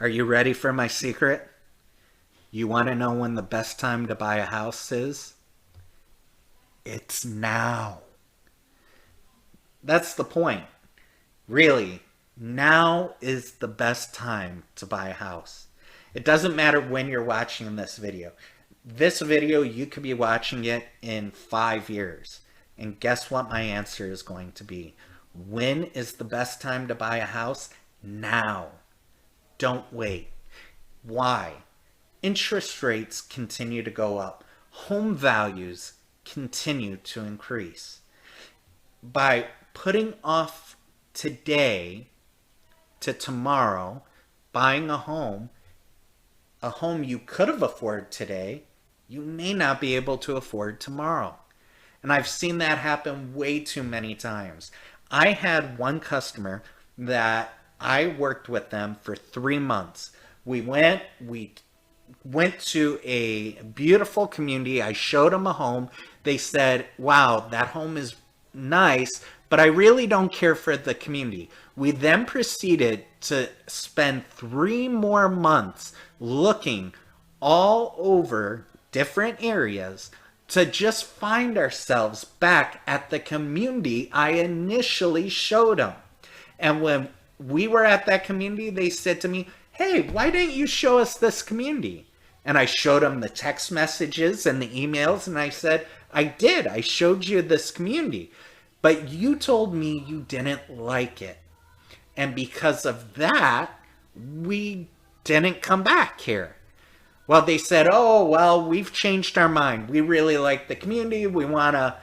Are you ready for my secret? You want to know when the best time to buy a house is? It's now. That's the point. Really, now is the best time to buy a house. It doesn't matter when you're watching this video. This video, you could be watching it in 5 years. And guess what my answer is going to be? When is the best time to buy a house? Now. Don't wait. Why? Interest rates continue to go up. Home values continue to increase. By putting off today to tomorrow, buying a home you could have afforded today, you may not be able to afford tomorrow. And I've seen that happen way too many times. I had one customer that I worked with them for 3 months. We went to a beautiful community. I showed them a home. They said, wow, that home is nice, but I really don't care for the community. We then proceeded to spend 3 more months looking all over different areas to just find ourselves back at the community I initially showed them. And when we were at that community, they said to me, hey, why didn't you show us this community? And I showed them the text messages and the emails, and I said, I did. I showed you this community. But you told me you didn't like it. And because of that, we didn't come back here. Well, they said, oh, well, we've changed our mind. We really like the community. We want to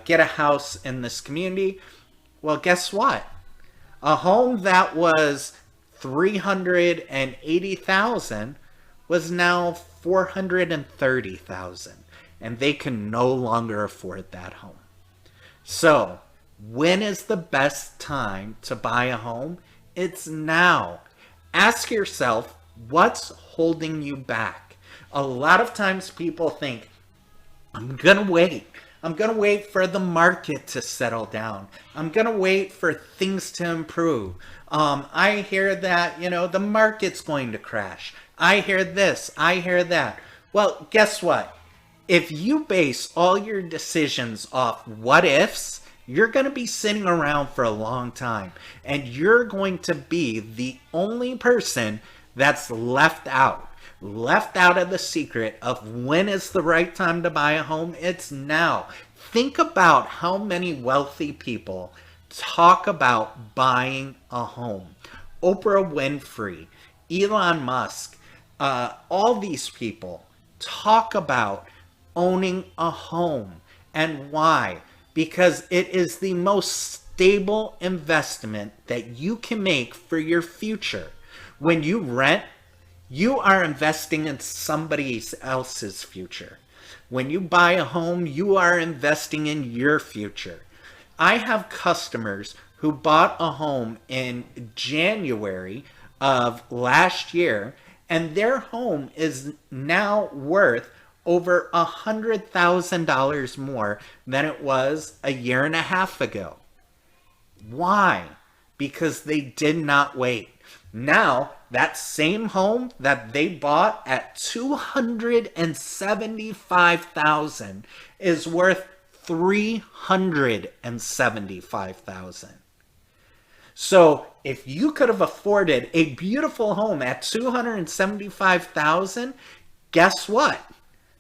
get a house in this community. Well, guess what? A home that was $380,000 was now $430,000, and they can no longer afford that home. So, when is the best time to buy a home? It's now. Ask yourself, what's holding you back? A lot of times people think, I'm going to wait. I'm going to wait for the market to settle down. I'm going to wait for things to improve. I hear that, the market's going to crash. I hear this. I hear that. Well, guess what? If you base all your decisions off what ifs, you're going to be sitting around for a long time. And you're going to be the only person that's left out of the secret of when is the right time to buy a home. It's now. Think about how many wealthy people talk about buying a home. Oprah Winfrey, Elon Musk, all these people talk about owning a home. And why? Because it is the most stable investment that you can make for your future. When you rent, you are investing in somebody else's future. When you buy a home, you are investing in your future. I have customers who bought a home in January of last year, and their home is now worth over $100,000 more than it was a year and a half ago. Why? Because they did not wait. Now, that same home that they bought at $275,000 is worth $375,000. So, if you could have afforded a beautiful home at $275,000, guess what?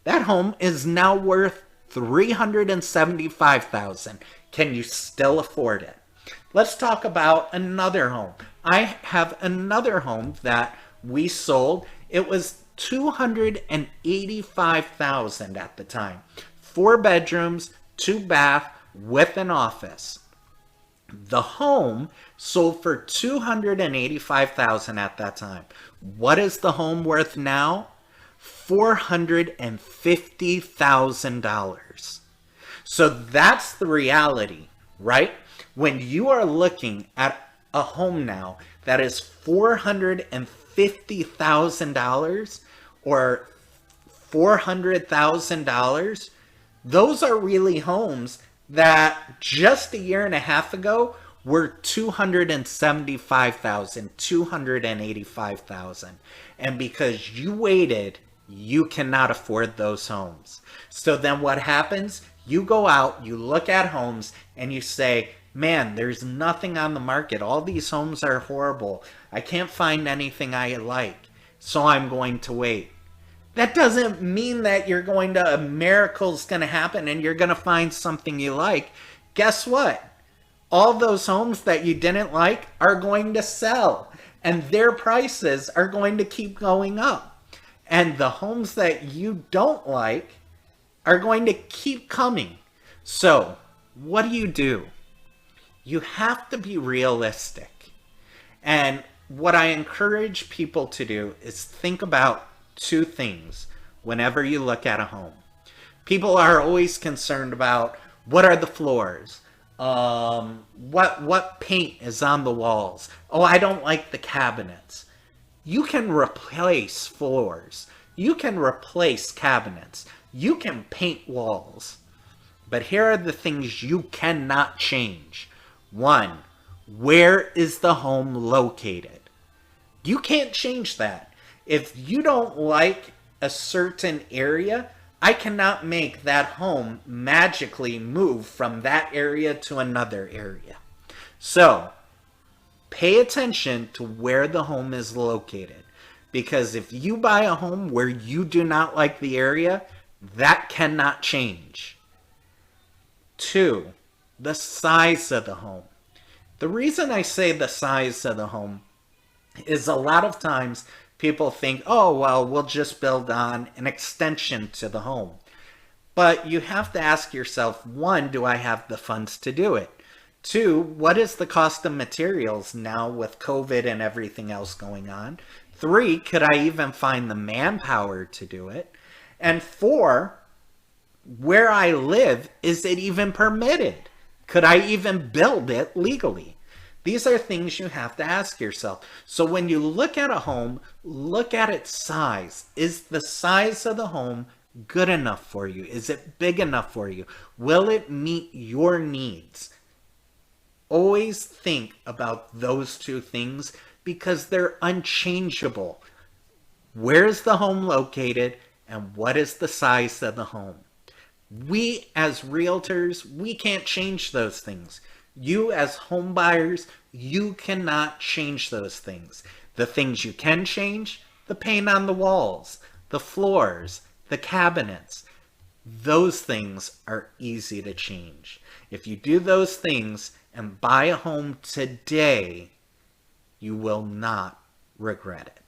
That home is now worth $375,000. Can you still afford it? Let's talk about another home. I have another home that we sold. It was $285,000 at the time. 4 bedrooms, 2 bath with an office. The home sold for $285,000 at that time. What is the home worth now? $450,000. So that's the reality, right? When you are looking at a home now that is $450,000 or $400,000, those are really homes that just a year and a half ago were 275,000, 285,000, and because you waited, you cannot afford those homes. So then what happens? You go out, you look at homes, and you say, man, there's nothing on the market. All these homes are horrible. I can't find anything I like, so I'm going to wait. That doesn't mean that you're going to, a miracle's going to happen and you're going to find something you like. Guess what? All those homes that you didn't like are going to sell, and their prices are going to keep going up. And the homes that you don't like are going to keep coming. So, what do? You have to be realistic. And what I encourage people to do is think about two things whenever you look at a home. People are always concerned about what are the floors, what paint is on the walls. Oh, I don't like the cabinets. You can replace floors. You can replace cabinets. You can paint walls. But here are the things you cannot change. One, where is the home located? You can't change that. If you don't like a certain area, I cannot make that home magically move from that area to another area. So, pay attention to where the home is located. Because if you buy a home where you do not like the area, that cannot change. Two, the size of the home. The reason I say the size of the home is a lot of times people think, oh, well, we'll just build on an extension to the home. But you have to ask yourself, one, do I have the funds to do it? Two, what is the cost of materials now with COVID and everything else going on? Three, could I even find the manpower to do it? And four, where I live, is it even permitted? Could I even build it legally? These are things you have to ask yourself. So when you look at a home, look at its size. Is the size of the home good enough for you? Is it big enough for you? Will it meet your needs? Always think about those two things because they're unchangeable. Where is the home located and what is the size of the home? We as realtors, we can't change those things. You as home buyers, you cannot change those things. The things you can change, the paint on the walls, the floors, the cabinets, those things are easy to change. If you do those things and buy a home today, you will not regret it.